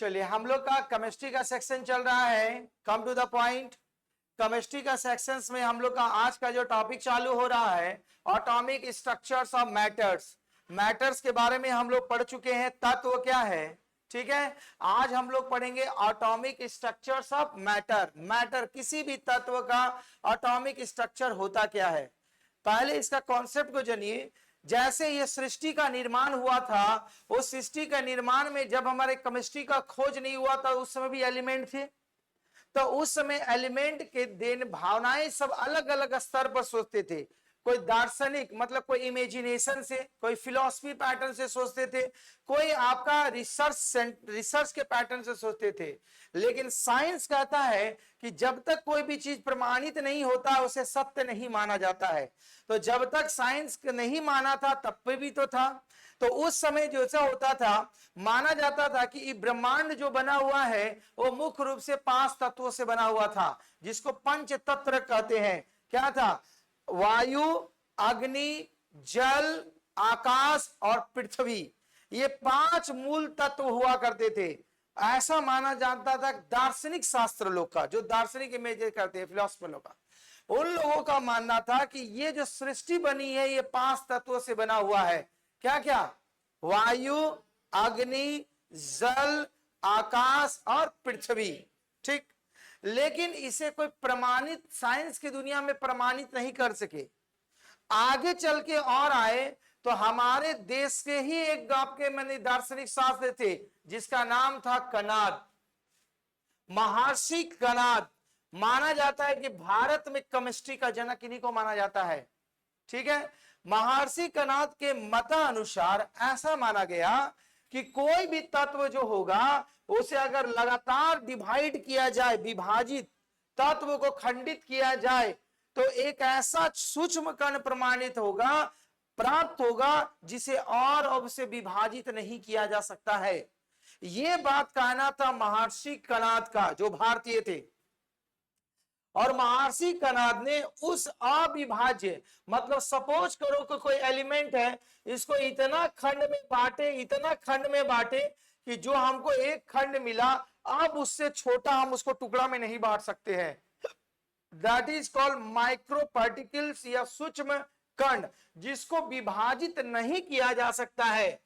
चलिए हम लोग का केमिस्ट्री का सेक्शन चल रहा है। Come to the point. Chemistry का सेक्शंस में हम लोग का आज का जो टॉपिक चालू हो रहा है atomic structures of matters. Matters के बारे में हम लोग पढ़ चुके हैं, तत्व क्या है, ठीक है। आज हम लोग पढ़ेंगे atomic structures of matter. Matter किसी भी तत्व का एटॉमिक स्ट्रक्चर होता क्या है। पहले इसका कॉन्सेप्ट को जानिए। जैसे ये सृष्टि का निर्माण हुआ था, उस सृष्टि का निर्माण में जब हमारे केमिस्ट्री का खोज नहीं हुआ था उस समय भी एलिमेंट थे। तो उस समय एलिमेंट के देन भावनाएं सब अलग अलग स्तर पर सोचते थे। कोई दार्शनिक मतलब कोई इमेजिनेशन से, कोई फिलॉसफी पैटर्न से सोचते थे, कोई आपका रिसर्च के पैटर्न से सोचते थे। लेकिन साइंस कहता है कि जब तक कोई भी चीज प्रमाणित नहीं होता उसे सत्य नहीं माना जाता है। तो जब तक साइंस नहीं माना था तब पे भी तो था। तो उस समय जो ऐसा होता था, माना जाता था कि ब्रह्मांड जो बना हुआ है वो मुख्य रूप से 5 तत्वों से बना हुआ था, जिसको पंच तत्व कहते हैं। क्या था? वायु, अग्नि, जल, आकाश और पृथ्वी। ये 5 मूल तत्व हुआ करते थे। ऐसा माना जाता था दार्शनिक शास्त्र लोग का, जो दार्शनिक इमेज करते हैं फिलोसफर लोग का, उन लोगों का मानना था कि ये जो सृष्टि बनी है ये 5 तत्वों से बना हुआ है। क्या क्या? वायु, अग्नि, जल, आकाश और पृथ्वी। ठीक। लेकिन इसे कोई प्रमाणित साइंस की दुनिया में प्रमाणित नहीं कर सके। आगे चल के और आए तो हमारे देश के ही एक आपके मैंने दार्शनिक शास्त्र थे जिसका नाम था कणाद, महर्षि कणाद। माना जाता है कि भारत में केमिस्ट्री का जनक इन्हीं को माना जाता है। ठीक है। महर्षि कणाद के मतानुसार ऐसा माना गया कि कोई भी तत्व जो होगा उसे अगर लगातार डिवाइड किया जाए, विभाजित तत्व को खंडित किया जाए, तो एक ऐसा सूक्ष्म कण प्रमाणित होगा, प्राप्त होगा, जिसे और अब से विभाजित नहीं किया जा सकता है। यह बात कहना था महर्षि कणाद का, जो भारतीय थे। और महर्षि कणाद ने उस अविभाज्य मतलब सपोज करो कि कोई एलिमेंट है, इसको इतना खंड में बांटे, इतना खंड में बांटे कि जो हमको एक खंड मिला अब उससे छोटा हम उसको टुकड़ा में नहीं बांट सकते हैं। That is called micro particles या सूक्ष्म कण, जिसको विभाजित नहीं किया जा सकता है।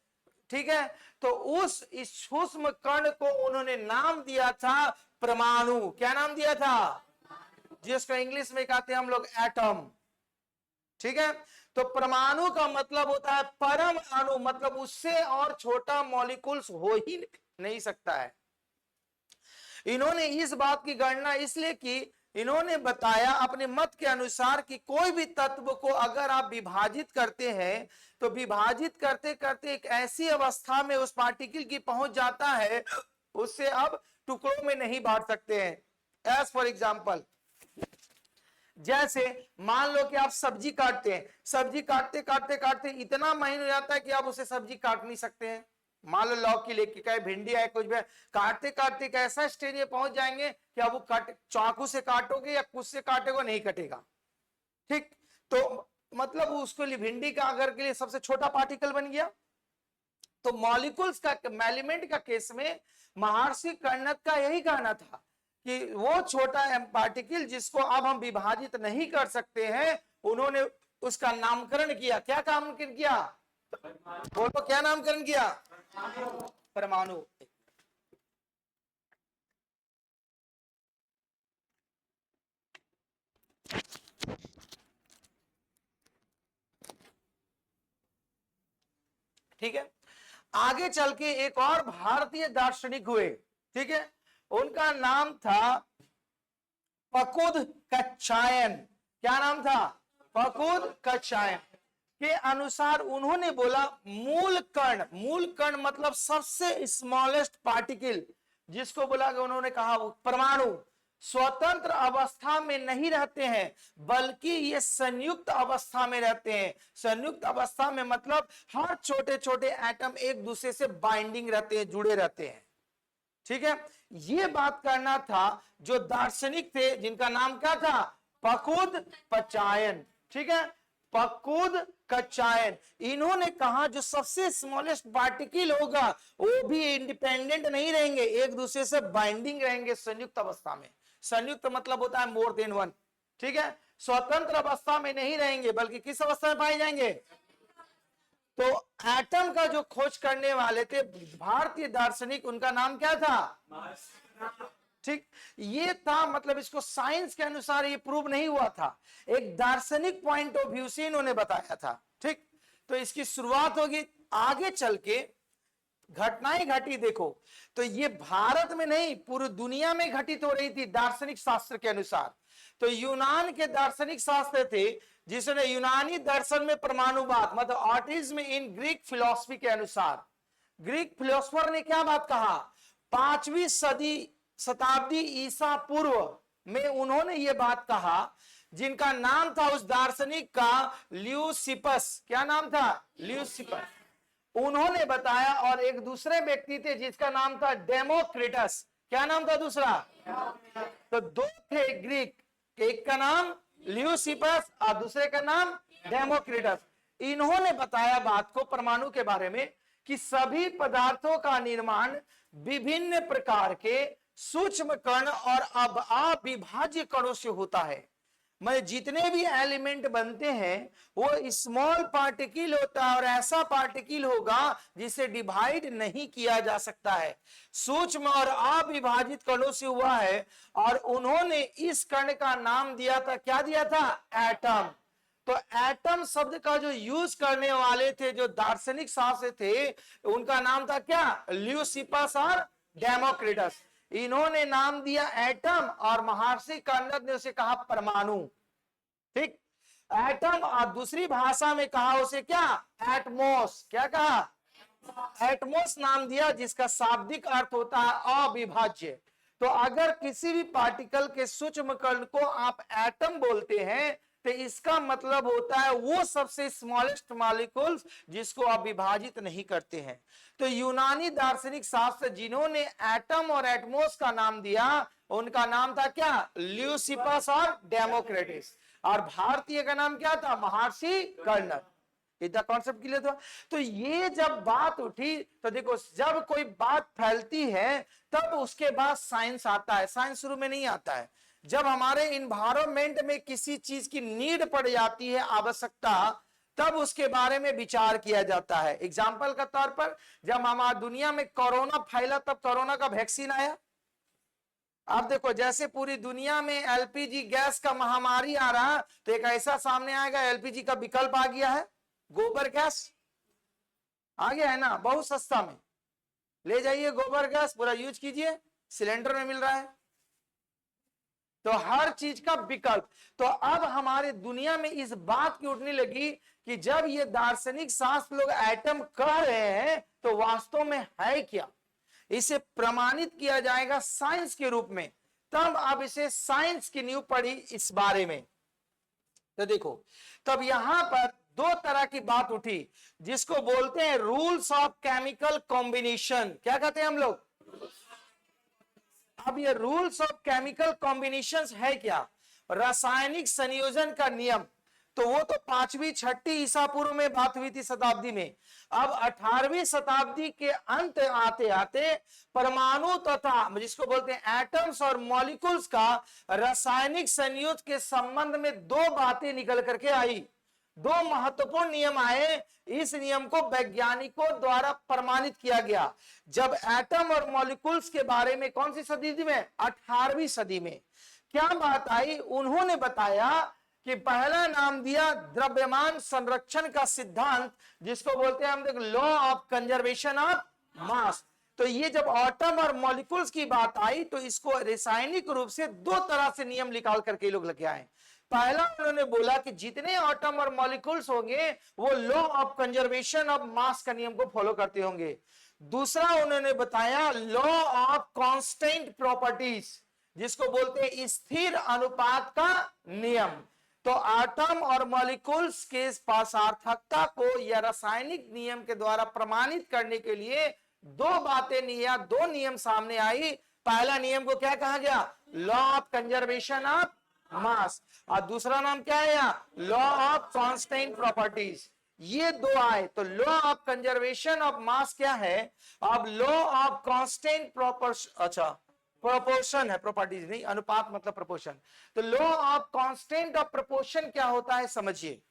ठीक है। तो उस इस सूक्ष्म कण को उन्होंने नाम दिया था परमाणु। क्या नाम दिया था? जिसको इंग्लिश में कहते हैं हम लोग एटम। ठीक है। तो परमाणु का मतलब होता है परम अणु, मतलब उससे और छोटा मॉलिक्यूल्स हो ही नहीं सकता है। इन्होंने इस बात की गणना इसलिए की, इन्होंने बताया अपने मत के अनुसार कि कोई भी तत्व को अगर आप विभाजित करते हैं तो विभाजित करते करते एक ऐसी अवस्था में उस पार्टिकल की पहुंच जाता है, उससे अब टुकड़ों में नहीं बांट सकते हैं। एज फॉर एग्जाम्पल, जैसे मान लो कि आप सब्जी काटते हैं, सब्जी काटते काटते काटते इतना महीन हो जाता है कि आप उसे सब्जी काट नहीं सकते हैं। मान लो लौकी लेके कहे, भिंडी है, कुछ भी, काटते काटते कैसा स्टेज में पहुंच जाएंगे कि आप वो चाकू से काटोगे या कुछ से काटोगे, नहीं कटेगा। ठीक। तो मतलब उसको लिए भिंडी का अगर के लिए सबसे छोटा पार्टिकल बन गया। तो मॉलिक्यूल्स का, एलिमेंट का केस में महर्षि कणाद का यही कहना था कि वो छोटा पार्टिकल जिसको अब हम विभाजित नहीं कर सकते हैं, उन्होंने उसका नामकरण किया। क्या नामकरण किया? बोलो, क्या नामकरण किया? परमाणु। ठीक है। आगे चल के एक और भारतीय दार्शनिक हुए। ठीक है। उनका नाम था फकुद कच्छायन। क्या नाम था? फकुद कच्छायन के अनुसार उन्होंने बोला मूल कण, मूल कण मतलब सबसे स्मॉलेस्ट पार्टिकल, जिसको बोला कि उन्होंने कहा परमाणु स्वतंत्र अवस्था में नहीं रहते हैं, बल्कि ये संयुक्त अवस्था में रहते हैं। संयुक्त अवस्था में मतलब हर छोटे छोटे एटम एक दूसरे से बाइंडिंग रहते हैं, जुड़े रहते हैं। ठीक है। ये बात करना था जो दार्शनिक थे, जिनका नाम क्या था? फकुद कच्छायन। ठीक है। पकुद का चयन। इन्होंने कहा जो सबसे स्मॉलेस्ट पार्टिकल होगा वो भी इंडिपेंडेंट नहीं रहेंगे, एक दूसरे से बाइंडिंग रहेंगे संयुक्त अवस्था में। संयुक्त मतलब होता है मोर देन वन, ठीक है। स्वतंत्र अवस्था में नहीं रहेंगे बल्कि किस अवस्था में पाए जाएंगे। तो एटम का जो खोज करने वाले थे भारतीय दार्शनिक, उनका नाम क्या था, ठीक। ये था, मतलब इसको साइंस के अनुसार ये प्रूव नहीं हुआ था, एक दार्शनिक पॉइंट ऑफ व्यू से इन्होंने बताया था, ठीक। तो इसकी शुरुआत होगी, आगे चल के घटनाएं घटी देखो तो ये भारत में नहीं पूरी दुनिया में घटित हो रही थी दार्शनिक शास्त्र के अनुसार। तो यूनान के दार्शनिक शास्त्र थे जिसने यूनानी दर्शन में परमाणुवाद मतलब ऑटिज्म इन ग्रीक फिलॉसफी के अनुसार, ग्रीक फिलोसफर ने क्या बात कहा, 5वीं शताब्दी ईसा पूर्व में उन्होंने ये बात कहा, जिनका नाम था उस दार्शनिक का ल्यूसिपस। क्या नाम था, ल्यूसिपस। उन्होंने बताया, और एक दूसरे व्यक्ति थे जिसका नाम था डेमोक्रिटस। क्या नाम था दूसरा, तो दो थे ग्रीक, एक का नाम ल्यूसिपस और दूसरे का नाम डेमोक्रिटस। इन्होंने बताया बात को परमाणु के बारे में कि सभी पदार्थों का निर्माण विभिन्न प्रकार के सूक्ष्म कण और अब अविभाज्य कणों से होता है। मैं जितने भी एलिमेंट बनते हैं वो स्मॉल पार्टिकल होता है और ऐसा पार्टिकल होगा जिसे डिवाइड नहीं किया जा सकता है, सूक्ष्म और अविभाजित कणों से हुआ है। और उन्होंने इस कण का नाम दिया था, क्या दिया था, एटम। तो एटम शब्द का जो यूज करने वाले थे जो दार्शनिक शास्त्र थे उनका नाम था क्या, ल्यूसिपस और डेमोक्रिटस। इन्होंने नाम दिया एटम और महर्षि कर्णद ने उसे कहा परमाणु, ठीक। एटम और दूसरी भाषा में कहा उसे क्या, एटमॉस। क्या कहा, एटमॉस नाम दिया जिसका शाब्दिक अर्थ होता है अविभाज्य। तो अगर किसी भी पार्टिकल के सूक्ष्म कण को आप एटम बोलते हैं तो इसका मतलब होता है वो सबसे स्मॉलेस्ट मॉलिक्यूल्स जिसको आप विभाजित नहीं करते हैं। तो यूनानी दार्शनिक शास्त्र जिन्होंने एटम और एटमॉस का नाम दिया उनका नाम था क्या, ल्यूसिपस और डेमोक्रिटस। और भारतीय का नाम क्या था, महर्षि कर्णद। इतना कॉन्सेप्ट क्लियर था। तो ये जब बात उठी तो देखो जब कोई बात फैलती है तब उसके बाद साइंस आता है, साइंस शुरू में नहीं आता है। जब हमारे इन्वायरमेंट में किसी चीज की नीड पड़ जाती है, आवश्यकता, तब उसके बारे में विचार किया जाता है। एग्जाम्पल के तौर पर जब हमारी दुनिया में कोरोना फैला तब कोरोना का वैक्सीन आया। आप देखो जैसे पूरी दुनिया में एलपीजी गैस का महामारी आ रहा तो एक ऐसा सामने आएगा एलपीजी का विकल्प आ गया है, गोबर गैस आ गया है ना, बहुत सस्ता में ले जाइए गोबर गैस, पूरा यूज कीजिए, सिलेंडर में मिल रहा है। तो हर चीज का विकल्प। तो अब हमारे दुनिया में इस बात की उठने लगी कि जब ये दार्शनिक शास्त्र लोग एटम कह रहे हैं तो वास्तव में है क्या, इसे प्रमाणित किया जाएगा साइंस के रूप में। तब अब इसे साइंस की नींव पड़ी इस बारे में। तो देखो तब यहां पर दो तरह की बात उठी जिसको बोलते हैं रूल्स ऑफ केमिकल कॉम्बिनेशन। क्या कहते हैं हम लोग, अब ये रूल्स ऑफ केमिकल कॉम्बिनेशंस है क्या, रासायनिक संयोजन का नियम। तो वो तो 5वीं 6वीं ईसा पूर्व में बात हुई थी शताब्दी में। अब 18वीं शताब्दी के अंत आते आते परमाणु तथा जिसको बोलते हैं एटम्स और मॉलिक्यूल्स का रासायनिक संयोजन के संबंध में दो बातें निकल करके आई, दो महत्वपूर्ण नियम आए। इस नियम को वैज्ञानिकों द्वारा प्रमाणित किया गया जब एटम और मॉलिक्यूल्स के बारे में कौन सी सदी में, 18वीं सदी में। क्या बात आई, उन्होंने बताया कि पहला नाम दिया द्रव्यमान संरक्षण का सिद्धांत जिसको बोलते हैं हम देख लॉ ऑफ कंजर्वेशन ऑफ मास। तो ये जब एटम और मॉलिक्यूल्स की बात आई तो इसको रासायनिक रूप से दो तरह से नियम निकाल करके लोग लेके आए। पहला उन्होंने बोला कि जितने एटम और मॉलिक्यूल्स होंगे वो लॉ ऑफ कंजर्वेशन ऑफ मास का नियम को फॉलो करते होंगे। दूसरा उन्होंने बताया लॉ ऑफ कांस्टेंट प्रॉपर्टीज जिसको बोलते हैं स्थिर अनुपात का नियम। तो एटम और मॉलिक्यूल्स के सार्थकता को या रासायनिक नियम के द्वारा प्रमाणित करने के लिए दो बातें या दो नियम सामने आई। पहला नियम को क्या कहा गया, लॉ ऑफ कंजर्वेशन ऑफ मास। और दूसरा नाम क्या है यहाँ, लॉ ऑफ कांस्टेंट प्रॉपर्टीज। ये दो आए तो लॉ ऑफ कंजर्वेशन ऑफ मास क्या है, अब लॉ ऑफ कांस्टेंट प्रोपोर्शन, अच्छा प्रोपोर्शन है, प्रॉपर्टीज नहीं, अनुपात मतलब प्रोपोर्शन। तो law of constant of proportion क्या होता है समझिए।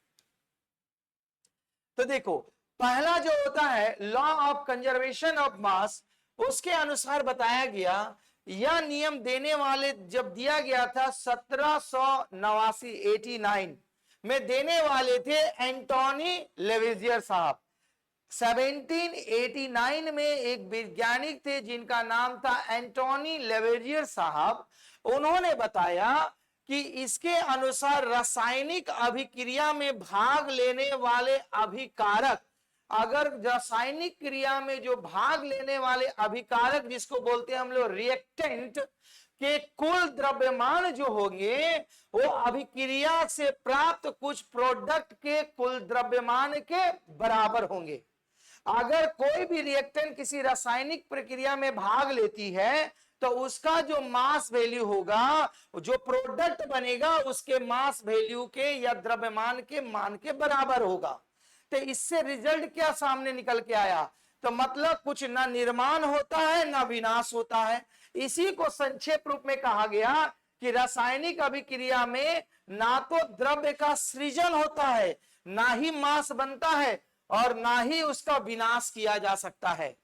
तो देखो पहला जो होता है लॉ ऑफ कंजर्वेशन ऑफ मास, उसके अनुसार बताया गया, यह नियम देने वाले जब दिया गया था 1789 89 में देने वाले थे एंटोनी लेवेजियर साहब। 1789 में एक वैज्ञानिक थे जिनका नाम था एंटोनी लेवेजियर साहब। उन्होंने बताया कि इसके अनुसार रासायनिक अभिक्रिया में भाग लेने वाले अभिकारक, अगर रासायनिक क्रिया में जो भाग लेने वाले अभिकारक जिसको बोलते हैं हम लोग रिएक्टेंट के कुल द्रव्यमान जो होंगे वो अभिक्रिया से प्राप्त कुछ प्रोडक्ट के कुल द्रव्यमान के बराबर होंगे। अगर कोई भी रिएक्टेंट किसी रासायनिक प्रक्रिया में भाग लेती है तो उसका जो मास वैल्यू होगा, जो प्रोडक्ट बनेगा उसके मास वैल्यू के या द्रव्यमान के मान के बराबर होगा। तो इससे रिजल्ट क्या सामने निकल के आया, तो मतलब कुछ ना निर्माण होता है ना विनाश होता है। इसी को संक्षेप रूप में कहा गया कि रासायनिक अभिक्रिया में ना तो द्रव्य का सृजन होता है, ना ही मास बनता है, और ना ही उसका विनाश किया जा सकता है।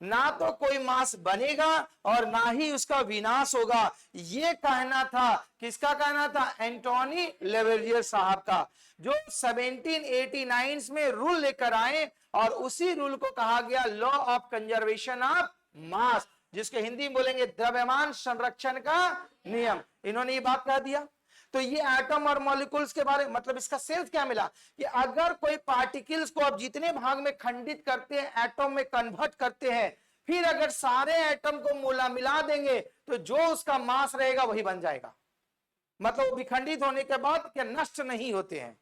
ना तो कोई मास बनेगा और ना ही उसका विनाश होगा। ये कहना था, किसका कहना था, एंटोनी लेवेजियर साहब का, जो 1789 में रूल लेकर आए, और उसी रूल को कहा गया लॉ ऑफ कंजर्वेशन ऑफ मास, जिसके हिंदी में बोलेंगे द्रव्यमान संरक्षण का नियम। इन्होंने ये बात कह दिया। तो ये एटम और मॉलिक्यूल्स के बारे में, मतलब इसका सेंस क्या मिला कि अगर कोई पार्टिकल्स को आप जितने भाग में खंडित करते हैं, एटम में कन्वर्ट करते हैं, फिर अगर सारे एटम को मिला देंगे तो जो उसका मास रहेगा वही बन जाएगा। मतलब विखंडित होने के बाद क्या नष्ट नहीं होते हैं,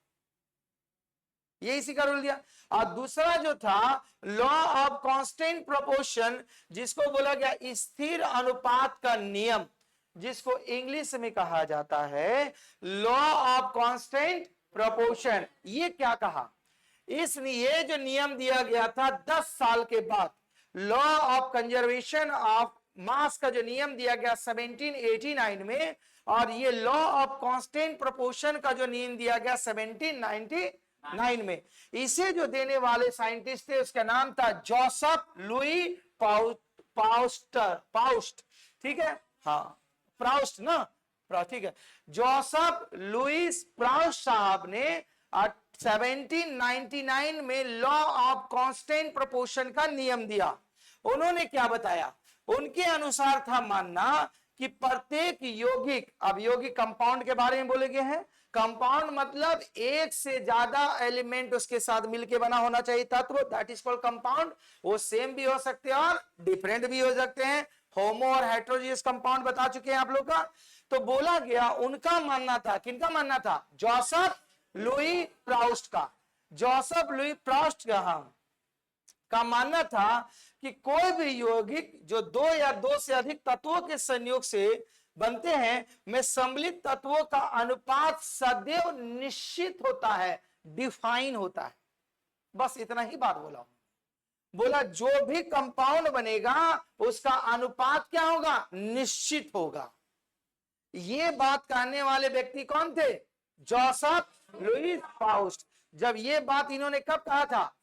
ये इसी का रूल दिया। और दूसरा जो था लॉ ऑफ कांस्टेंट प्रोपोर्शन, जिसको बोला गया स्थिर अनुपात का नियम, जिसको इंग्लिश में कहा जाता है लॉ ऑफ कांस्टेंट प्रोपोर्शन। ये क्या कहा, इसलिए जो नियम दिया गया था 10 साल के बाद, लॉ ऑफ कंजर्वेशन ऑफ मास का जो नियम दिया गया 1789 में, और ये लॉ ऑफ कांस्टेंट प्रोपोर्शन का जो नियम दिया गया 1799 में, इसे जो देने वाले साइंटिस्ट थे उसका नाम था जोसेफ लुई पाउस्ट। ठीक है, हाँ प्राउस्ट ना, ठीक है, जोसेफ लुईस प्राउस्ट साहब ने 1799 में लॉ ऑफ कांस्टेंट प्रोपोर्शन का नियम दिया। उन्होंने क्या बताया, उनके अनुसार था मानना कि प्रत्येक यौगिक, अब यौगिक कंपाउंड के बारे में बोले गए हैं। कंपाउंड मतलब एक से ज्यादा एलिमेंट उसके साथ मिलके बना होना चाहिए तत्व, दैट इज कॉल्ड कंपाउंड। वो सेम भी हो सकते हैं और डिफरेंट भी हो सकते हैं। होमो और हेटेरोजीनियस कंपाउंड बता चुके हैं आप लोग का। तो बोला गया, उनका मानना था, किनका मानना था, जोसेफ लुई प्राउस्ट का, जोसेफ लुई प्राउस्ट का मानना था कि कोई भी यौगिक जो दो या दो से अधिक तत्वों के संयोग से बनते हैं में सम्मिलित तत्वों का अनुपात सदैव निश्चित होता है, डिफाइन होता है। बस इतना ही बात बोला। बोला जो भी कंपाउंड बनेगा उसका अनुपात क्या होगा, निश्चित होगा। ये बात कहने वाले व्यक्ति कौन थे, जोसेफ लुईस पाउस्ट। जब ये बात इन्होंने कब कहा था,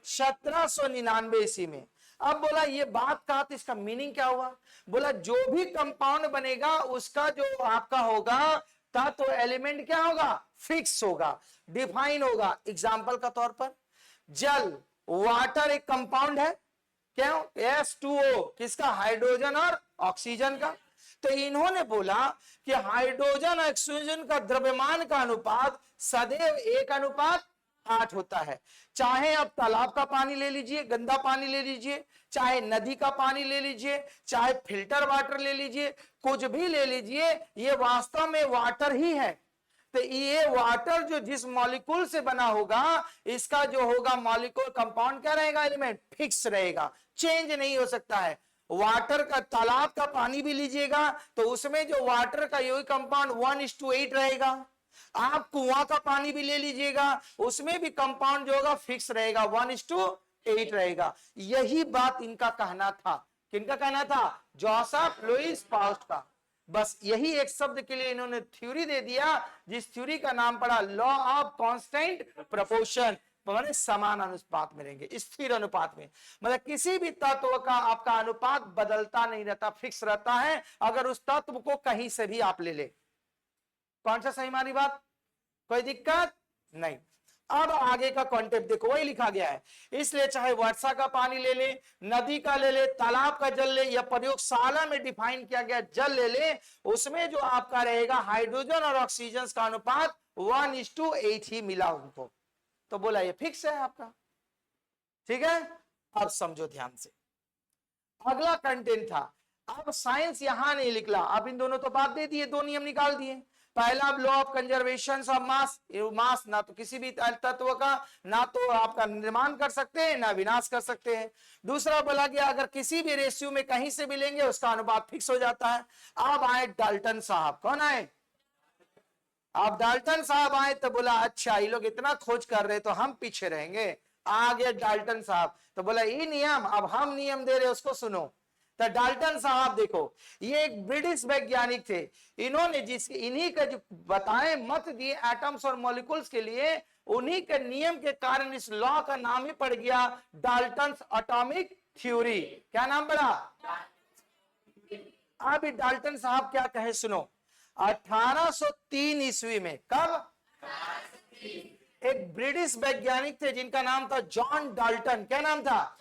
1799 ईस्वी में। अब बोला ये बात कहा तो इसका मीनिंग क्या हुआ, बोला जो भी कंपाउंड बनेगा उसका जो आपका होगा तत्व एलिमेंट क्या होगा, फिक्स होगा, डिफाइन होगा। एग्जाम्पल का तौर पर जल, वाटर एक कंपाउंड है, क्यों, H2O, किसका, हाइड्रोजन और ऑक्सीजन का। तो इन्होंने बोला कि हाइड्रोजन और ऑक्सीजन का द्रव्यमान का अनुपात सदैव 1:8 होता है। चाहे आप तालाब का पानी ले लीजिए, गंदा पानी ले लीजिए, चाहे नदी का पानी ले लीजिए, चाहे फिल्टर वाटर ले लीजिए, कुछ भी ले लीजिए, ये वास्तव में वाटर ही है। तो ये वाटर जो जिस मॉलिक्यूल से बना होगा, इसका जो होगा मॉलिक्यूल कंपाउंड क्या रहेगा, एलिमेंट फिक्स रहेगा, चेंज नहीं हो सकता है। वाटर का, तालाब का पानी भी लीजिएगा तो उसमें जो वाटर का यही कंपाउंड 1:8 रहेगा। आप कुआं का पानी भी ले लीजिएगा, उसमें भी कंपाउंड जो होगा फिक्स रहेगा, 1:8 रहेगा। यही बात इनका कहना था। किनका कहना था? जोसेफ लुईस पाउस्ट का। बस यही एक शब्द के लिए इन्होंने थ्योरी दे दिया, जिस थ्योरी का नाम पड़ा लॉ ऑफ कांस्टेंट प्रोपोर्शन, माने समान अनुपात में रहेंगे, स्थिर अनुपात में। मतलब किसी भी तत्व का आपका अनुपात बदलता नहीं रहता, फिक्स रहता है, अगर उस तत्व को कहीं से भी आप ले ले। कौन सा सही हमारी बात? कोई दिक्कत नहीं। अब आगे का कॉन्टेक्ट देखो, वही लिखा गया है। इसलिए चाहे वर्षा का पानी ले ले, नदी का ले ले, तालाब का जल ले, या प्रयोगशाला में डिफाइन किया गया जल ले ले, उसमें जो आपका रहेगा हाइड्रोजन और ऑक्सीजन का अनुपात 1:8 ही मिला उनको। तो बोला ये फिक्स है आपका। ठीक है, अब समझो ध्यान से। अगला कंटेंट था, अब साइंस यहां नहीं निकला, अब इन दोनों तो बात दे दिए, दो नियम निकाल दिए। पहला law of conservation of mass, mass ना तो किसी भी तत्व का ना तो आपका निर्माण कर सकते हैं ना विनाश कर सकते हैं। दूसरा बोला गया अगर किसी भी रेशियो में कहीं से भी लेंगे उसका अनुपात फिक्स हो जाता है। अब आए डाल्टन साहब। कौन आए? अब डाल्टन साहब आए तो बोला अच्छा ये लोग इतना खोज कर रहे तो हम पीछे रहेंगे। आ गए डाल्टन साहब तो बोला ये नियम अब हम नियम दे रहे उसको सुनो। तो डाल्टन साहब देखो, ये एक ब्रिटिश वैज्ञानिक थे, इन्होंने इन्हीं का जो बताए मत दिए एटम्स और मॉलिक्यूल्स के लिए, उन्हीं के नियम के कारण इस लॉ का नाम ही पड़ गया डाल्टन एटॉमिक थ्योरी। क्या नाम पड़ा? अब डाल्टन साहब क्या कहे सुनो। 1803 ईस्वी में, कब? एक ब्रिटिश वैज्ञानिक थे जिनका नाम था जॉन डाल्टन। क्या नाम था?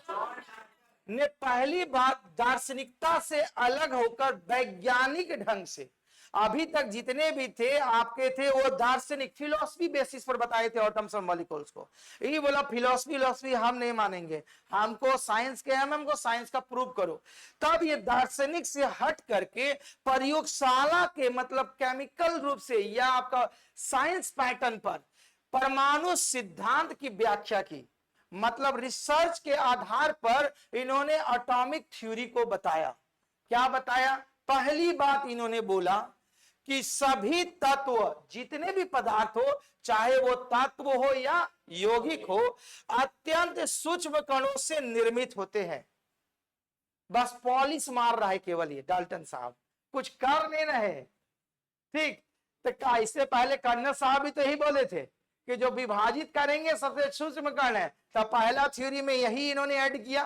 ने पहली बार दार्शनिकता से अलग होकर वैज्ञानिक ढंग से, अभी तक जितने भी थे आपके थे वो दार्शनिक फिलोसफी बेसिस पर बताए थे एटम्स और मॉलिक्यूल्स को। ये बोला फिलोसफी हम नहीं मानेंगे, हमको साइंस के हमको साइंस का प्रूव करो। तब ये दार्शनिक से हट करके प्रयोगशाला के मतलब केमिकल रूप से या आपका साइंस पैटर्न पर परमाणु सिद्धांत की व्याख्या की, मतलब रिसर्च के आधार पर इन्होंने एटॉमिक थ्योरी को बताया। क्या बताया? पहली बात इन्होंने बोला कि सभी तत्व जितने भी पदार्थ हो, चाहे वो तत्व हो या यौगिक हो, अत्यंत सूक्ष्म कणों से निर्मित होते हैं। बस पॉलिश मार रहा है केवल ये डाल्टन साहब, कुछ कर नहीं रहे। ठीक, तो इससे पहले कर्नल साहब भी तो यही बोले थे कि जो विभाजित करेंगे सबसे सूक्ष्म कण है। तो पहला थ्योरी में यही इन्होंने ऐड किया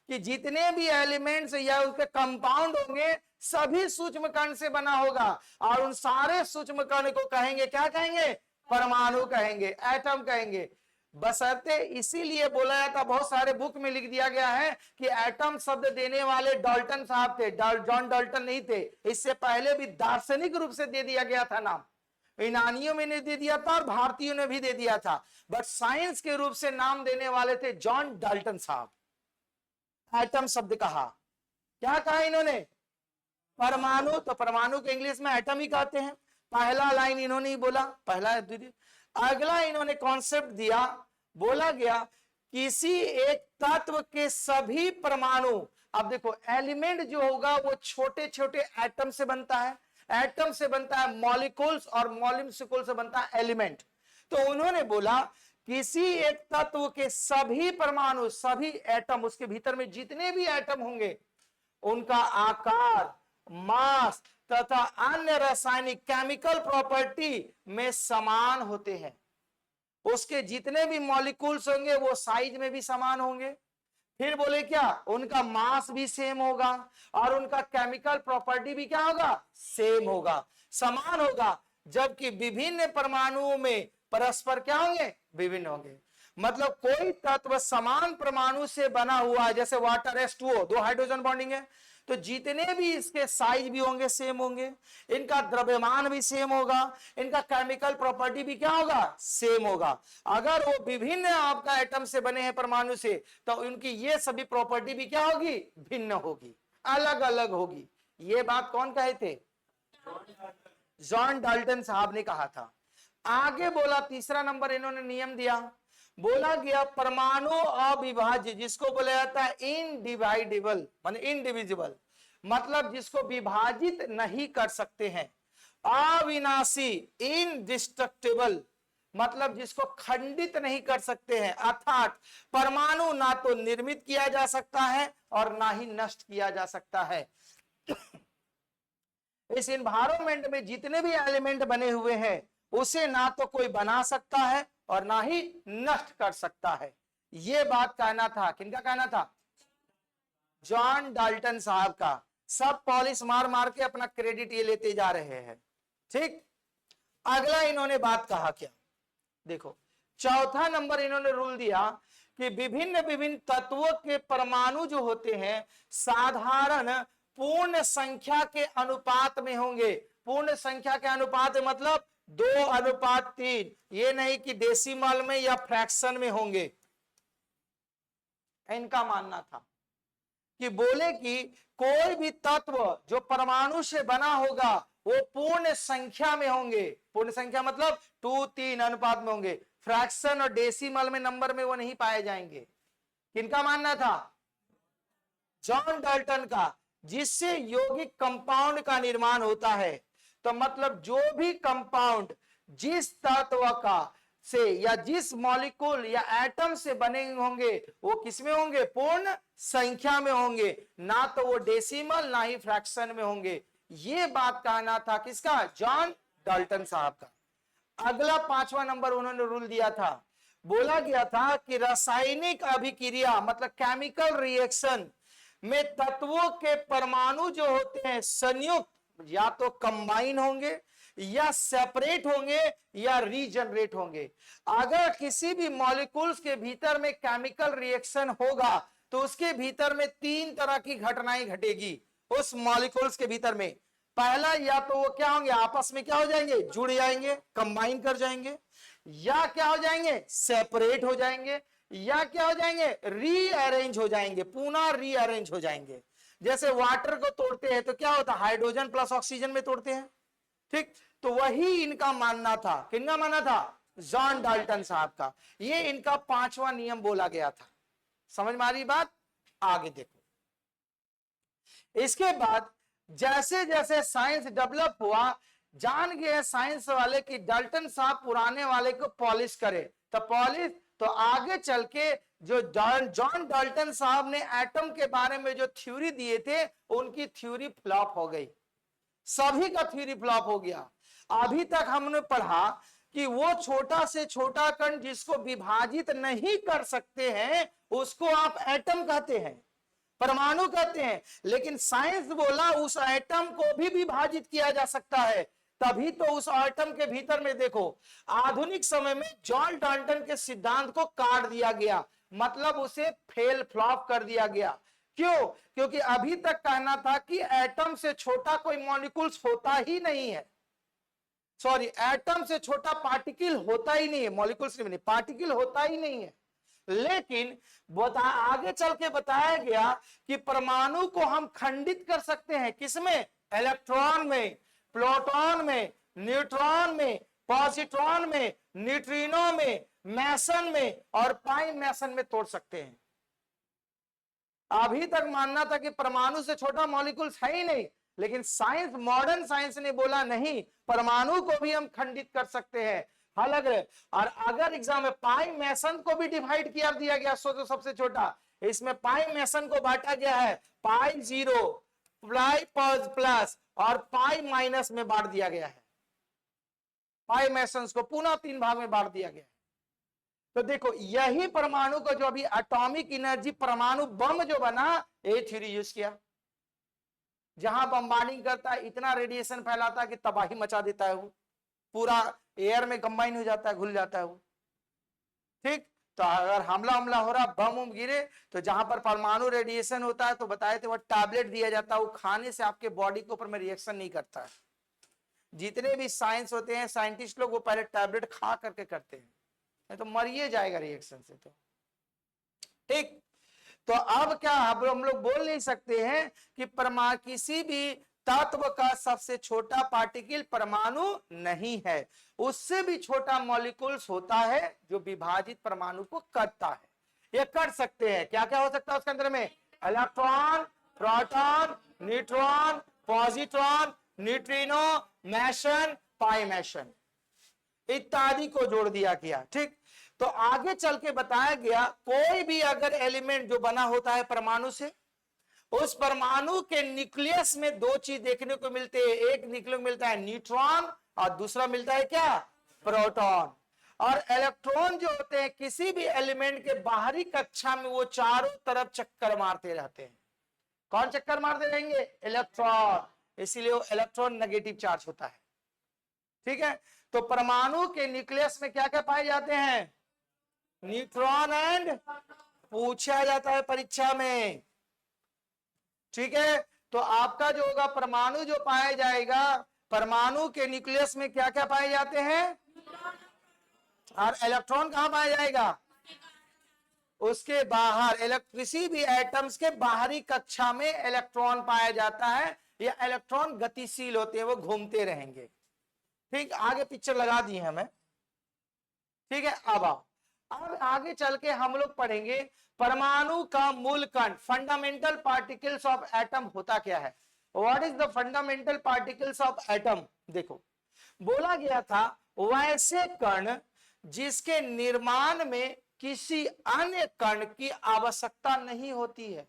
कि जितने भी एलिमेंट्स या उसके कंपाउंड होंगे सभी सूक्ष्म कण से बना होगा, और उन सारे सूक्ष्म कण को कहेंगे, क्या कहेंगे? परमाणु कहेंगे, एटम कहेंगे। बशर्ते इसीलिए बोला जाता, बहुत सारे बुक में लिख दिया गया है कि एटम शब्द देने वाले डाल्टन साहब थे, जॉन डाल्टन नहीं थे। इससे पहले भी दार्शनिक रूप से दे दिया गया था नाम, यूनानियों में ने दे दिया था और भारतीयों ने भी दे दिया था, बट साइंस के रूप से नाम देने वाले थे जॉन डाल्टन साहब। एटम शब्द कहा, क्या कहा इन्होंने? परमाणु, तो परमाणु के इंग्लिश में एटम ही कहते हैं। पहला लाइन इन्होंने ही बोला, पहला द्वितीय। अगला इन्होंने कॉन्सेप्ट दिया, बोला गया किसी एक तत्व के सभी परमाणु, अब देखो एलिमेंट जो होगा वो छोटे छोटे एटम से बनता है, एटम से बनता है मॉलिक्यूल्स, और मॉलिक्यूल से बनता है एलिमेंट। तो उन्होंने बोला किसी एक तत्व के सभी परमाणु, सभी एटम, उसके भीतर में जितने भी एटम होंगे उनका आकार, मास तथा अन्य रासायनिक केमिकल प्रॉपर्टी में समान होते हैं। उसके जितने भी मॉलिक्यूल्स होंगे वो साइज में भी समान होंगे। फिर बोले क्या? उनका मास भी सेम होगा और उनका केमिकल प्रॉपर्टी भी क्या होगा? सेम होगा, समान होगा। जबकि विभिन्न परमाणुओं में परस्पर क्या होंगे? विभिन्न होंगे। मतलब कोई तत्व समान परमाणु से बना हुआ है, जैसे वाटर H2O, 2 हाइड्रोजन बॉन्डिंग है, तो जितने भी इसके साइज भी होंगे सेम होंगे, इनका द्रव्यमान भी सेम होगा, इनका केमिकल प्रॉपर्टी भी क्या होगा? सेम होगा। अगर वो विभिन्न आपका एटम से बने हैं, परमाणु से, तो उनकी ये सभी प्रॉपर्टी भी क्या होगी? भिन्न होगी, अलग अलग होगी। ये बात कौन कहे थे? जॉन डाल्टन साहब ने कहा था। आगे बोला, तीसरा नंबर इन्होंने नियम दिया, बोला गया परमाणु अविभाज्य, जिसको बोला जाता है इनडिवाइडेबल माने इनडिविजिबल, मतलब जिसको विभाजित नहीं कर सकते हैं। अविनाशी इनडिस्ट्रक्टिबल, मतलब जिसको खंडित नहीं कर सकते हैं, अर्थात परमाणु ना तो निर्मित किया जा सकता है और ना ही नष्ट किया जा सकता है। इस इन्वायरमेंट में जितने भी एलिमेंट बने हुए हैं उसे ना तो कोई बना सकता है और ना ही नष्ट कर सकता है। यह बात कहना था, किनका कहना था? जॉन डाल्टन साहब का। सब पॉलिश मार मार के अपना क्रेडिट ये लेते जा रहे हैं। ठीक, अगला इन्होंने बात कहा क्या, देखो चौथा नंबर इन्होंने रूल दिया कि विभिन्न विभिन्न तत्वों के परमाणु जो होते हैं साधारण पूर्ण संख्या के अनुपात में होंगे। पूर्ण संख्या के अनुपात मतलब 2:3, ये नहीं कि डेसिमल में या फ्रैक्शन में होंगे। इनका मानना था कि बोले कि कोई भी तत्व जो परमाणु से बना होगा वो पूर्ण संख्या में होंगे। पूर्ण संख्या मतलब 2:3 अनुपात में होंगे। फ्रैक्शन और डेसिमल में नंबर में वो नहीं पाए जाएंगे। किनका मानना था? जॉन डाल्टन का, जिससे यौगिक कंपाउंड का निर्माण होता है। तो मतलब जो भी कंपाउंड जिस तत्व का से या जिस मॉलिक्यूल या एटम से बने होंगे वो किसमें होंगे? पूर्ण संख्या में होंगे, ना तो वो डेसिमल ना ही फ्रैक्शन में होंगे। ये बात कहना था किसका? जॉन डाल्टन साहब का। अगला पांचवा नंबर उन्होंने रूल दिया था, बोला गया था कि रासायनिक अभिक्रिया मतलब केमिकल रिएक्शन में तत्वों के परमाणु जो होते हैं संयुक्त या तो कंबाइन होंगे या सेपरेट होंगे या रीजनरेट होंगे। अगर किसी भी मॉलिक्यूल्स के भीतर में केमिकल रिएक्शन होगा तो उसके भीतर में 3 तरह की घटनाएं घटेगी उस मॉलिक्यूल्स के भीतर में। पहला, या तो वो क्या होंगे? आपस में क्या हो जाएंगे? जुड़ जाएंगे, कंबाइन कर जाएंगे, या क्या हो जाएंगे? सेपरेट हो जाएंगे, या क्या हो जाएंगे? रीअरेंज हो जाएंगे, पुनः रीअरेंज हो जाएंगे। जैसे वाटर को तोड़ते हैं तो क्या होता है? हाइड्रोजन प्लस ऑक्सीजन में तोड़ते हैं। ठीक, तो वही इनका मानना था। किनका मानना था? जॉन डाल्टन साहब का। ये इनका पांचवा नियम बोला गया था। समझ में आ रही बात? आगे देखो, इसके बाद जैसे जैसे साइंस डेवलप हुआ, जान गए साइंस वाले कि डाल्टन साहब पुराने वाले को पॉलिश करे, तो पॉलिश तो आगे चल के जो जॉन डाल्टन साहब ने एटम के बारे में जो थ्योरी दिए थे उनकी थ्योरी फ्लॉप हो गई। सभी का थ्योरी फ्लॉप हो गया। अभी तक हमने पढ़ा कि वो छोटा से छोटा कण जिसको विभाजित नहीं कर सकते हैं उसको आप एटम कहते हैं, परमाणु कहते हैं। लेकिन साइंस बोला उस एटम को भी विभाजित किया जा सकता है। तभी तो उस एटम के भीतर में देखो आधुनिक समय में जॉन डाल्टन के सिद्धांत को काट दिया गया, मतलब उसे फेल फ्लॉप कर दिया गया। क्यों? क्योंकि अभी तक कहना था कि एटम से छोटा कोई मॉलिक्यूल्स होता ही नहीं है, सॉरी एटम से छोटा पार्टिकल होता ही नहीं है, मॉलिक्यूल्स नहीं, पार्टिकल होता ही नहीं है। लेकिन आगे चल के बताया गया कि परमाणु को हम खंडित कर सकते हैं। किसमें? इलेक्ट्रॉन में, प्रोटॉन में, न्यूट्रॉन में, पॉजिट्रॉन में, न्यूट्रिनो में, मैसन में और पाई मैसन में तोड़ सकते हैं। अभी तक मानना था कि परमाणु से छोटा मॉलिक्यूल्स है ही नहीं, लेकिन साइंस, मॉडर्न साइंस ने बोला नहीं, परमाणु को भी हम खंडित कर सकते हैं। अलग है। और अगर एग्जाम में पाई मैसन को भी डिवाइड किया दिया गया, सोचो सबसे छोटा, इसमें पाई मैसन को बांटा गया है पाई 0, पाई प्लस और पाई माइनस में बांट दिया गया है। पाई मैसन को पुनः 3 भाग में बांट दिया गया है। तो देखो यही परमाणु को जो अभी एटॉमिक एनर्जी परमाणु बम जो बना, ये थ्योरी यूज किया। जहां बम्बार्डिंग करता है इतना रेडिएशन फैलाता है कि तबाही मचा देता है, वो पूरा एयर में कंबाइन हो जाता है, घुल जाता है वो। ठीक, तो अगर हमला हो रहा, बम गिरे, तो जहां पर परमाणु रेडिएशन होता है तो बताए थे वो टैबलेट दिया जाता है, वो खाने से आपके बॉडी के ऊपर में रिएक्शन नहीं करता है। जितने भी साइंस होते हैं साइंटिस्ट लोग वो पहले टैबलेट खा करके करते हैं, नहीं तो मरिए जाएगा रिएक्शन से। तो ठीक, तो अब क्या हम लोग बोल नहीं सकते हैं कि किसी भी तत्व का सबसे छोटा पार्टिकल परमाणु नहीं है, उससे भी छोटा मॉलिक्यूल्स होता है जो विभाजित परमाणु को करता है। ये कर सकते हैं, क्या क्या हो सकता है उसके अंदर में, electron, proton, neutron, positron, neutrino, meson, pi meson इत्यादि को जोड़ दिया गया। ठीक, तो आगे चल के बताया गया कोई भी अगर एलिमेंट जो बना होता है परमाणु से, उस परमाणु के न्यूक्लियस में दो चीज देखने को मिलते हैं, एक निकलने को मिलता है न्यूट्रॉन और दूसरा मिलता है क्या, प्रोटॉन। और इलेक्ट्रॉन जो होते हैं किसी भी एलिमेंट के बाहरी कक्षा में वो चारों तरफ चक्कर मारते रहते हैं। कौन चक्कर मारते रहेंगे, इलेक्ट्रॉन, इसीलिए वो इलेक्ट्रॉन नेगेटिव चार्ज होता है। ठीक है, तो परमाणु के न्यूक्लियस में क्या क्या पाए जाते हैं, न्यूट्रॉन एंड, पूछा जाता है परीक्षा में। ठीक है, तो आपका जो होगा परमाणु जो पाया जाएगा, परमाणु के न्यूक्लियस में क्या क्या पाए जाते हैं, और इलेक्ट्रॉन कहां पाया जाएगा, उसके बाहर, किसी भी एटम्स के बाहरी कक्षा में इलेक्ट्रॉन पाया जाता है। ये इलेक्ट्रॉन गतिशील होते हैं, वो घूमते रहेंगे। ठीक, आगे पिक्चर लगा दी है हमें। ठीक है, अब आगे चल के हम लोग पढ़ेंगे परमाणु का मूल कण, फंडामेंटल पार्टिकल्स ऑफ एटम होता क्या है। What is the fundamental particles of atom. देखो, बोला गया था वैसे कण जिसके निर्माण में किसी अन्य कण की आवश्यकता नहीं होती है,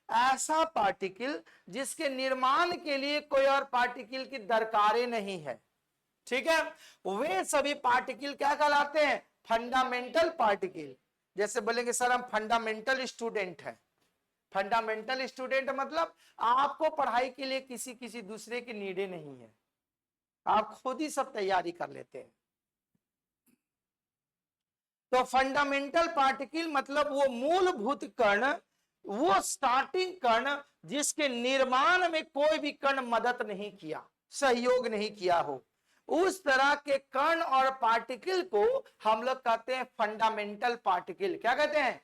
ऐसा पार्टिकल जिसके निर्माण के लिए कोई और पार्टिकल की दरकार नहीं है। ठीक है, वे सभी पार्टिकल क्या कहलाते हैं, फंडामेंटल पार्टिकल। जैसे बोलेंगे सर हम फंडामेंटल स्टूडेंट हैं। फंडामेंटल स्टूडेंट मतलब आपको पढ़ाई के लिए किसी दूसरे की नीडें नहीं है, आप खुद ही सब तैयारी कर लेते हैं। तो फंडामेंटल पार्टिकल मतलब वो मूलभूत कण, वो स्टार्टिंग कण जिसके निर्माण में कोई भी कण मदद नहीं किया, सहयोग नहीं किया हो, उस तरह के कण और पार्टिकल को हम लोग कहते हैं फंडामेंटल पार्टिकल। क्या कहते हैं,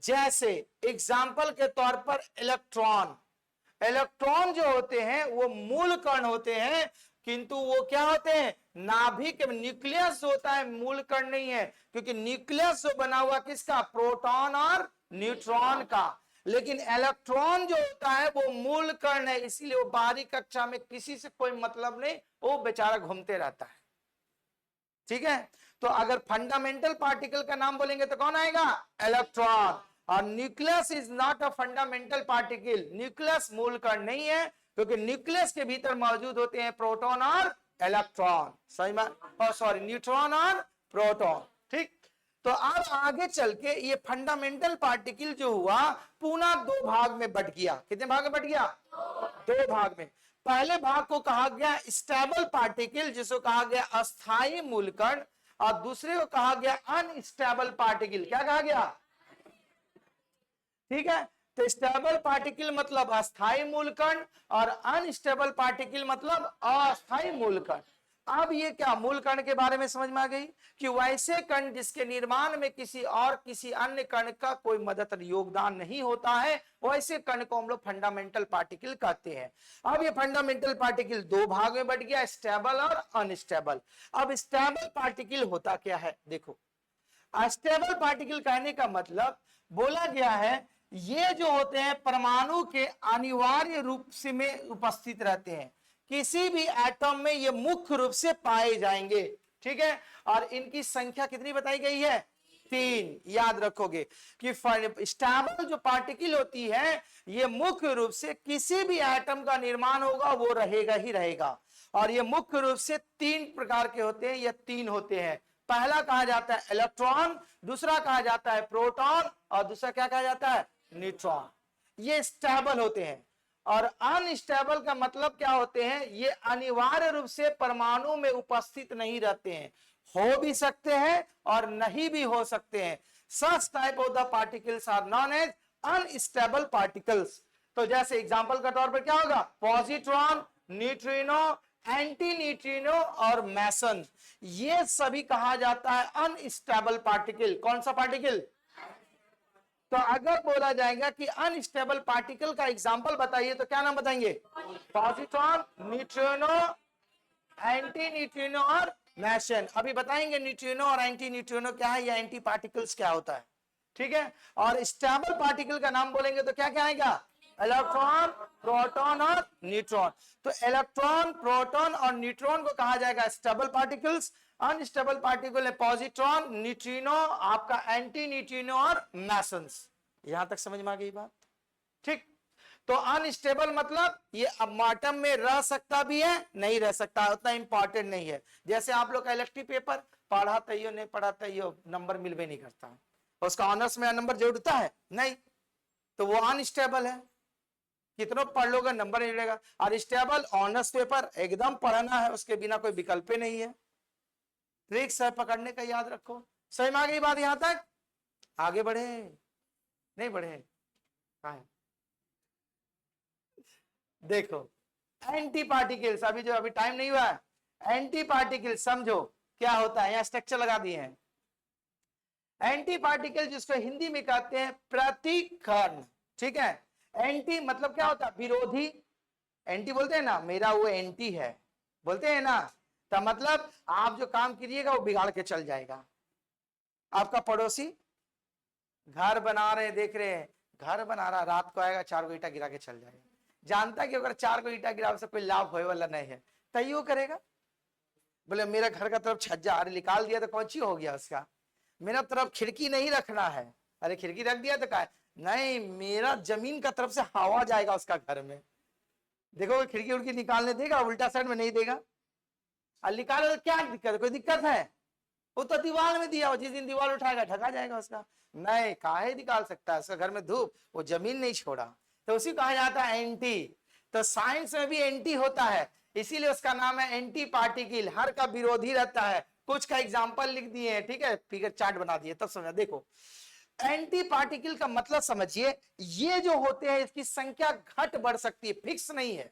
जैसे एग्जाम्पल के तौर पर इलेक्ट्रॉन। इलेक्ट्रॉन जो होते हैं वो मूल कण होते हैं, किंतु वो क्या होते हैं, नाभिक, न्यूक्लियस होता है, मूल कण नहीं है, क्योंकि न्यूक्लियस जो बना हुआ किसका, प्रोटॉन और न्यूट्रॉन का। लेकिन इलेक्ट्रॉन जो होता है वो मूल कण है, इसीलिए वो बाहरी कक्षा में किसी से कोई मतलब नहीं, वो बेचारा घूमते रहता है। ठीक है, तो अगर फंडामेंटल पार्टिकल का नाम बोलेंगे तो कौन आएगा, इलेक्ट्रॉन। और nucleus is not a fundamental particle, nucleus मूल कण नहीं है, क्योंकि न्यूक्लियस के भीतर मौजूद होते हैं प्रोटॉन और इलेक्ट्रॉन, सही में, सॉरी, न्यूट्रॉन और प्रोटॉन। ठीक, तो अब आगे चल के ये फंडामेंटल पार्टिकल जो हुआ पुनः दो भाग में बट गया। कितने भाग में बट गया, दो भाग में। पहले भाग को कहा गया स्टेबल पार्टिकल, जिसको कहा गया अस्थायी मूलकण, और दूसरे को कहा गया अनस्टेबल पार्टिकल। क्या कहा गया, ठीक है, तो स्टेबल पार्टिकल मतलब अस्थायी मूलकण और अनस्टेबल पार्टिकल मतलब अस्थायी मूलकण। अब ये क्या, मूल कण के बारे में समझ में आ गई कि वैसे कण जिसके निर्माण में किसी अन्य कण का कोई मदद योगदान नहीं होता है, वैसे कण को हम लोग फंडामेंटल पार्टिकल कहते हैं। अब ये फंडामेंटल पार्टिकल दो भाग में बट गया, स्टेबल और अनस्टेबल। अब स्टेबल पार्टिकल होता क्या है, देखो, स्टेबल पार्टिकल कहने का मतलब बोला गया है ये जो होते हैं परमाणु के अनिवार्य रूप से में उपस्थित रहते हैं, किसी भी एटम में ये मुख्य रूप से पाए जाएंगे। ठीक है, और इनकी संख्या कितनी बताई गई है, 3। याद रखोगे कि स्टेबल जो पार्टिकल होती है ये मुख्य रूप से किसी भी एटम का निर्माण होगा वो रहेगा ही रहेगा, और ये मुख्य रूप से 3 प्रकार के होते हैं, ये 3 होते हैं। पहला कहा जाता है इलेक्ट्रॉन, दूसरा कहा जाता है प्रोटॉन, और दूसरा क्या कहा जाता है, न्यूट्रॉन। ये स्टेबल होते हैं। और अनस्टेबल का मतलब क्या होते हैं, ये अनिवार्य रूप से परमाणु में उपस्थित नहीं रहते हैं, हो भी सकते हैं और नहीं भी हो सकते हैं। Such type of the particles are known as unstable particles. तो जैसे एग्जांपल के तौर पर क्या होगा, पॉजिट्रॉन, न्यूट्रिनो, एंटी न्यूट्रिनो और मेसन, ये सभी कहा जाता है अनस्टेबल पार्टिकल। कौन सा पार्टिकल, तो अगर बोला जाएगा कि अनस्टेबल पार्टिकल का एग्जांपल बताइए तो क्या नाम बताएंगे? पॉजिट्रॉन, न्यूट्रिनो, एंटी न्यूट्रिनो और मैसन। अभी बताएंगे न्यूट्रिनो और एंटी न्यूट्रिनो क्या है या एंटी पार्टिकल्स क्या होता है, ठीक है। और स्टेबल पार्टिकल का नाम बोलेंगे तो क्या क्या आएगा? इलेक्ट्रॉन, प्रोटॉन और न्यूट्रॉन। तो इलेक्ट्रॉन, प्रोटॉन और न्यूट्रॉन को कहा जाएगा स्टेबल पार्टिकल्स। अनस्टेबल पार्टिकल है पॉजिट्रॉन, न्यूट्रिनो, आपका एंटी न्यूट्रिनो और मैसन्स। यहां तक समझ में आ गई बात, ठीक। तो अनस्टेबल मतलब ये अब एटम में रह सकता भी है, नहीं रह सकता, उतना इंपॉर्टेंट नहीं है। जैसे आप लोग का इलेक्ट्रिक पेपर पढ़ा तैयो नहीं पढ़ा तैयो नंबर मिलवे नहीं करता, उसका ऑनर्स में नंबर जोड़ता है नहीं, तो वो अनस्टेबल है, कितना पढ़ लोगे नंबर नहीं मिलेगा। और स्टेबल ऑनर्स पेपर एकदम पढ़ना है, उसके बिना कोई विकल्प नहीं है। ट्रिक्स है पकड़ने का, याद रखो। सही में आ गई बात यहां तक? आगे बढ़े नहीं बढ़े? कहां है? देखो एंटी पार्टिकल्स, अभी जो अभी टाइम नहीं हुआ है, एंटी पार्टिकल समझो क्या होता है। यहां स्ट्रक्चर लगा दिए हैं। एंटी पार्टिकल जिसको हिंदी में कहते हैं प्रतिकर्ण, ठीक है। एंटी मतलब क्या होता है? विरोधी। एंटी बोलते हैं ना, मेरा वो एंटी है, बोलते हैं ना, तो मतलब आप जो काम करिएगा वो बिगाड़ के चल जाएगा। आपका पड़ोसी घर बना रहे, देख रहे हैं घर बना रहा, रात को आएगा 4 ईटा गिरा के चल जाएगा, जानता है कि अगर 4 ईटा गिरा से कोई लाभ होने वाला नहीं है, तैयो करेगा। बोले मेरा घर का तरफ छज्जा, अरे निकाल दिया तो कौन सी हो गया उसका, मेरा तरफ खिड़की नहीं रखना है, अरे खिड़की रख दिया तो क्या नहीं, मेरा जमीन का तरफ से हवा जाएगा उसका घर में। देखो खिड़की उड़की निकालने देगा, उल्टा साइड में नहीं देगा, और निकाले तो क्या दिक्कत, कोई दिक्कत है? वो तो दीवार में दिया, जिस दिन दीवार उठाएगा ढका जाएगा उसका, नहीं काहे निकाल सकता है, उसका घर में धूप, वो जमीन नहीं छोड़ा, तो उसी कहा जाता है एंटी। तो साइंस में भी एंटी होता है, इसीलिए उसका नाम है एंटी पार्टिकल, हर का विरोधी रहता है। कुछ का एग्जाम्पल लिख दिए हैं, ठीक है, फिगर चार्ट बना दिए, तब समझा। देखो एंटी पार्टिकल का मतलब समझिए, ये जो होते हैं इसकी संख्या घट बढ़ सकती है, फिक्स नहीं है।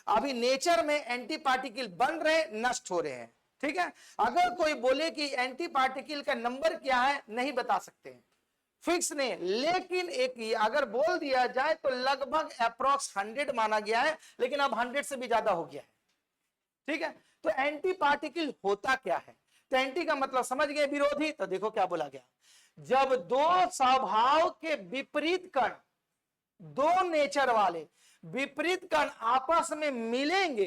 अभी नेचर में एंटी पार्टिकल बन रहे, नष्ट हो रहे हैं, ठीक है। अगर कोई बोले कि एंटी पार्टिकल का नंबर क्या है, नहीं बता सकते हैं, फिक्स नहीं। लेकिन एक अगर बोल दिया जाए तो लगभग अप्रोक्स 100 माना गया है, लेकिन अब 100 से भी ज्यादा हो गया है, ठीक है। तो एंटी पार्टिकल होता क्या है? तो एंटी का मतलब समझ गए, विरोधी। तो देखो क्या बोला गया, जब दो स्वभाव के विपरीत कण, दो नेचर वाले विपरीत कण आपस में मिलेंगे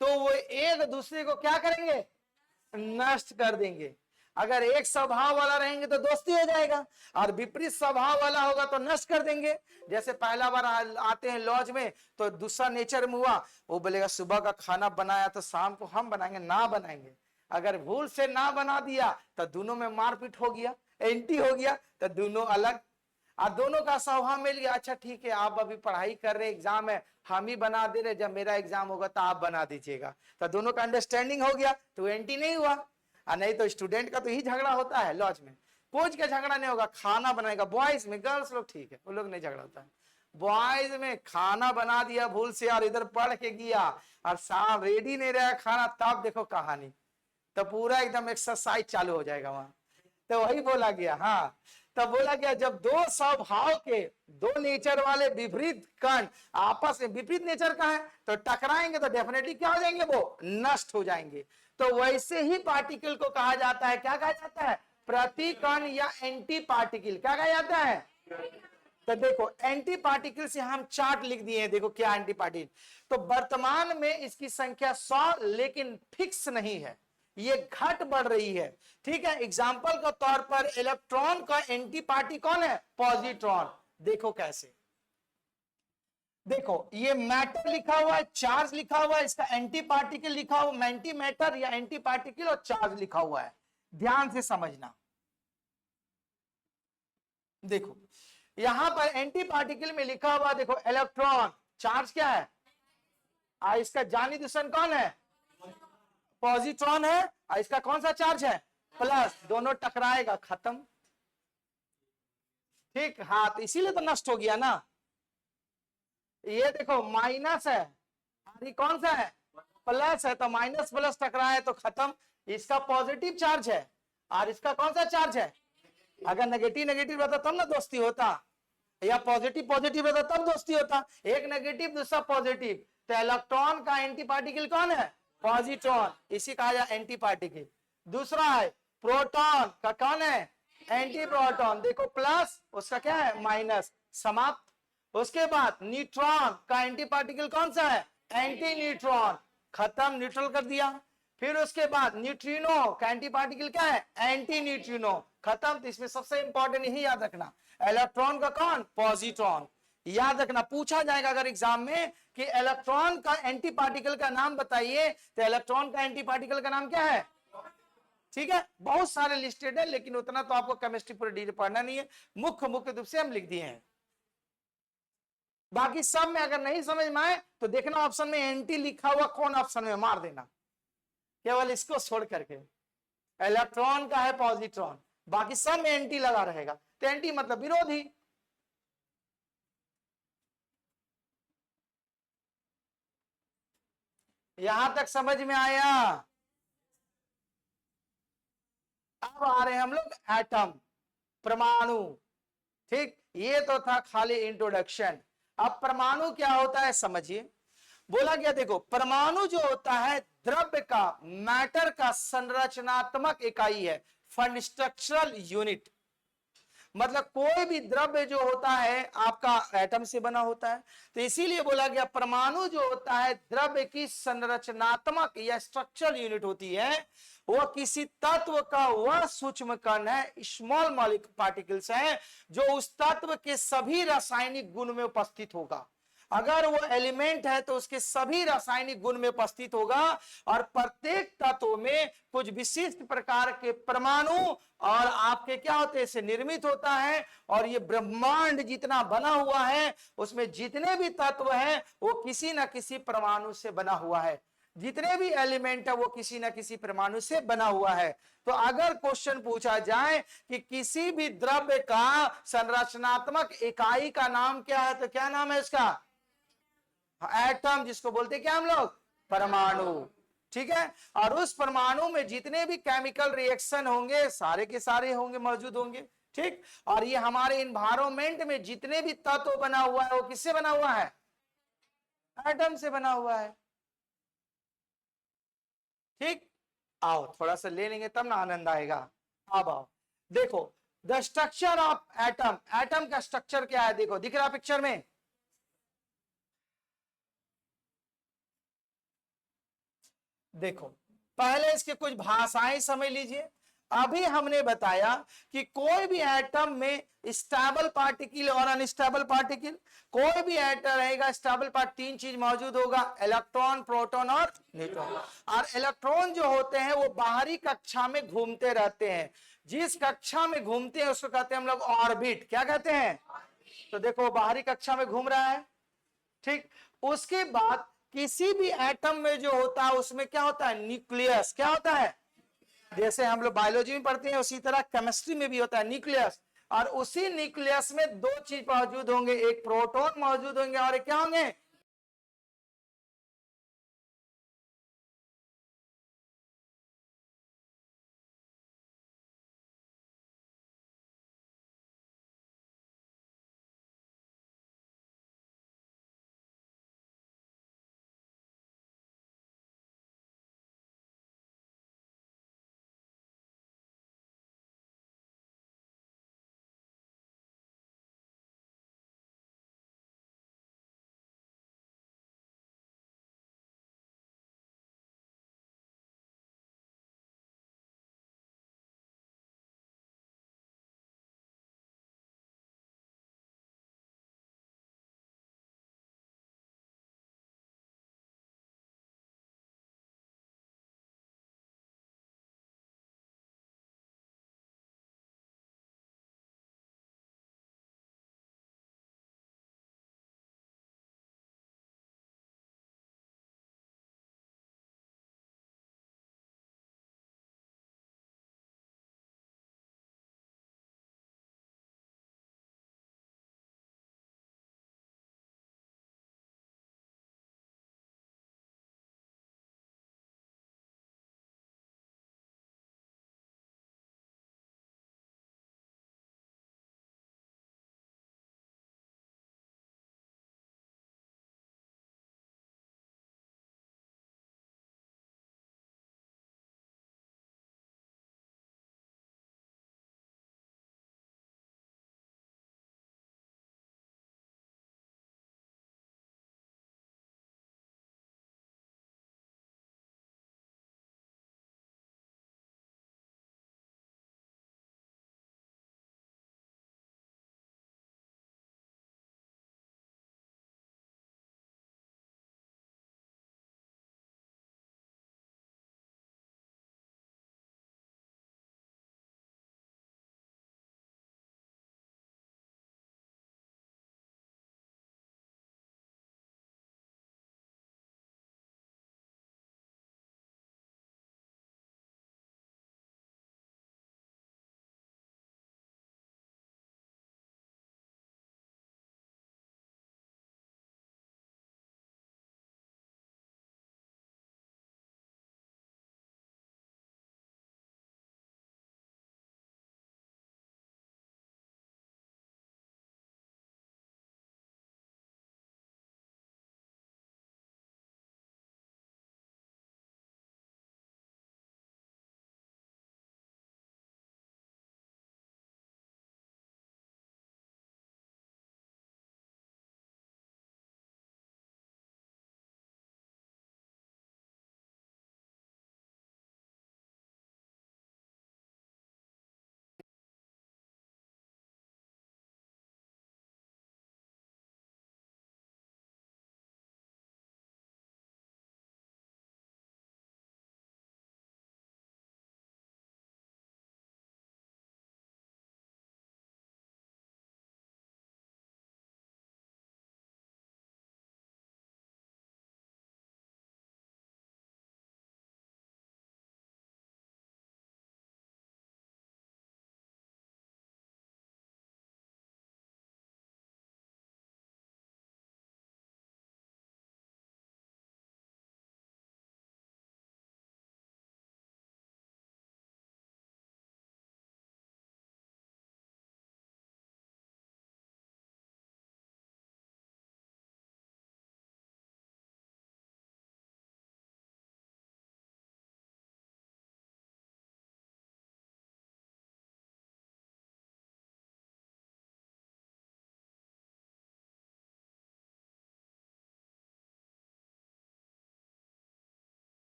तो वो एक दूसरे को क्या करेंगे? नष्ट कर देंगे। अगर एक स्वभाव वाला रहेंगे तो दोस्ती हो जाएगा, और विपरीत स्वभाव वाला होगा तो नष्ट कर देंगे। जैसे पहला बार आते हैं लॉज में, तो दूसरा नेचर में हुआ, वो बोलेगा सुबह का खाना बनाया तो शाम को हम बनाएंगे, ना बनाएंगे। अगर भूल से ना बना दिया तो दोनों में मारपीट हो गया, एंटी हो गया, तो दोनों अलग। और दोनों का स्वभाव मिल गया, अच्छा ठीक है आप अभी पढ़ाई कर रहे, एग्जाम है, हम ही बना दे रहे, जब मेरा एग्जाम होगा तो आप बना दीजिएगा, तो दोनों का अंडरस्टैंडिंग हो गया, तो एंटी नहीं हुआ। नहीं तो स्टूडेंट का तो ही झगड़ा होता है लॉज में, कोच का झगड़ा नहीं होगा, खाना बनाएगा। बॉयज में, गर्ल्स लोग ठीक है, वो लोग नहीं झगड़ा होता है। बॉयज में खाना बना दिया भूल से, और इधर पढ़ के गया और साहब रेडी नहीं रहा खाना, तब देखो कहानी, तो पूरा एकदम एक्सरसाइज चालू हो जाएगा वहां। तो वही बोला गया, हाँ, तब बोला गया जब दो स्वभाव के, दो नेचर वाले विपरीत कण आपस में, विपरीत नेचर का है तो टकराएंगे तो डेफिनेटली क्या हो जाएंगे? वो नष्ट हो जाएंगे। तो वैसे ही पार्टिकल को कहा जाता है, क्या कहा जाता है? प्रतिकण या एंटी पार्टिकल। क्या कहा जाता है? तो देखो एंटी पार्टिकल से हम चार्ट लिख दिए हैं, देखो क्या एंटी पार्टिकल। तो वर्तमान में इसकी संख्या 100, लेकिन फिक्स नहीं है, ये घट बढ़ रही है, ठीक है। एग्जाम्पल के तौर पर इलेक्ट्रॉन का एंटी पार्टी कौन है? पॉजिट्रॉन। देखो कैसे, देखो ये मैटर लिखा हुआ है, चार्ज लिखा हुआ है, इसका एंटी पार्टिकल लिखा हुआ, एंटी मैटर या एंटी पार्टिकल और चार्ज लिखा हुआ है, ध्यान से समझना। देखो यहां पर एंटी पार्टिकल में लिखा हुआ, देखो इलेक्ट्रॉन, चार्ज क्या है? इसका जानी दुश्मन कौन है? पॉजिट्रॉन है, और इसका कौन सा चार्ज है? प्लस। दोनों टकराएगा, खत्म, ठीक। हाँ, तो इसीलिए तो नष्ट हो गया ना। ये देखो माइनस है, और ये कौन सा है? प्लस है, तो माइनस प्लस टकराए तो खत्म। इसका पॉजिटिव चार्ज है, और इसका कौन सा चार्ज है? अगर नेगेटिव नेगेटिव रहता तब ना दोस्ती होता, या पॉजिटिव पॉजिटिव रहता तब दोस्ती होता, एक नेगेटिव दूसरा पॉजिटिव, तो इलेक्ट्रॉन का एंटी पार्टिकल कौन है? पॉजिट्रॉन, इसी कहा जाए एंटी पार्टिकल। दूसरा है प्रोटॉन का कौन है? एंटी प्रोटॉन, देखो प्लस उसका क्या है? माइनस, समाप्त। उसके बाद न्यूट्रॉन का एंटी पार्टिकल कौन सा है? एंटी न्यूट्रॉन, खत्म, न्यूट्रल कर दिया। फिर उसके बाद न्यूट्रिनो का एंटी पार्टिकल क्या है? एंटी न्यूट्रिनो, खत्म। तो इसमें सबसे इंपॉर्टेंट यही याद रखना, इलेक्ट्रॉन का कौन? पॉजिट्रॉन। याद रखना, पूछा जाएगा अगर एग्जाम में कि इलेक्ट्रॉन का एंटी पार्टिकल का नाम बताइए, तो इलेक्ट्रॉन का एंटी पार्टिकल का नाम क्या है? ठीक है, बहुत सारे लिस्टेड है, लेकिन उतना तो आपको केमिस्ट्री पूरे डीटेल पढ़ना नहीं है, मुख्य रूप से हम लिख दिए हैं। बाकी सब में अगर नहीं समझ में आए तो देखना ऑप्शन में एंटी लिखा हुआ कौन ऑप्शन में, मार देना, केवल इसको छोड़ करके। इलेक्ट्रॉन का है पॉजिट्रॉन, बाकी सब में एंटी लगा रहेगा, तो एंटी मतलब विरोधी। यहां तक समझ में आया? अब आ रहे हैं हम लोग एटम, परमाणु। ठीक, ये तो था खाली इंट्रोडक्शन। अब परमाणु क्या होता है समझिए। बोला गया देखो, परमाणु जो होता है द्रव्य का, मैटर का संरचनात्मक इकाई है, फंड स्ट्रक्चरल यूनिट। मतलब कोई भी द्रव्य जो होता है आपका एटम से बना होता है, तो इसीलिए बोला गया परमाणु जो होता है द्रव्य की संरचनात्मक या स्ट्रक्चरल यूनिट होती है। वह किसी तत्व का वह सूक्ष्म कण है, स्मॉल मॉलिक्यूल पार्टिकल्स है, जो उस तत्व के सभी रासायनिक गुण में उपस्थित होगा। अगर वो एलिमेंट है तो उसके सभी रासायनिक गुण में उपस्थित होगा, और प्रत्येक तत्व में कुछ विशिष्ट प्रकार के परमाणु और आपके क्या होते हैं, से निर्मित होता है। और ये ब्रह्मांड जितना बना हुआ है, उसमें जितने भी तत्व हैं वो किसी ना किसी परमाणु से बना हुआ है, जितने भी एलिमेंट है वो किसी ना किसी परमाणु से बना हुआ है। तो अगर क्वेश्चन पूछा जाए कि किसी भी द्रव्य का संरचनात्मक इकाई का नाम क्या है, तो क्या नाम है उसका? एटम, जिसको बोलते क्या हम लोग? परमाणु। ठीक है, और उस परमाणु में जितने भी केमिकल रिएक्शन होंगे सारे के सारे होंगे, मौजूद होंगे। ठीक, और ये हमारे इन्वायरमेंट में जितने भी तत्व बना हुआ है वो किससे बना हुआ है? एटम से बना हुआ है। ठीक, आओ थोड़ा सा ले लेंगे तब ना आनंद आएगा। अब आओ देखो, the structure of atom, atom का स्ट्रक्चर क्या है? देखो दिख रहा पिक्चर में, देखो पहले इसके कुछ भाषाएं समझ लीजिए। अभी हमने बताया कि कोई भी एटम में स्टेबल पार्टिकल और अनस्टेबल पार्टिकल, कोई भी एटम रहेगा स्टेबल पार्ट, तीन चीज मौजूद होगा, इलेक्ट्रॉन, प्रोटॉन और न्यूट्रॉन। और इलेक्ट्रॉन जो होते हैं वो बाहरी कक्षा में घूमते रहते हैं, जिस कक्षा में घूमते हैं उसको कहते हैं हम लोग ऑर्बिट। क्या कहते हैं? तो देखो बाहरी कक्षा में घूम रहा है। ठीक, उसके बाद किसी भी एटम में जो होता है उसमें क्या होता है? न्यूक्लियस। क्या होता है? जैसे हम लोग बायोलॉजी में पढ़ते हैं उसी तरह केमिस्ट्री में भी होता है न्यूक्लियस। और उसी न्यूक्लियस में दो चीज मौजूद होंगे, एक प्रोटॉन मौजूद होंगे और एक क्या होंगे?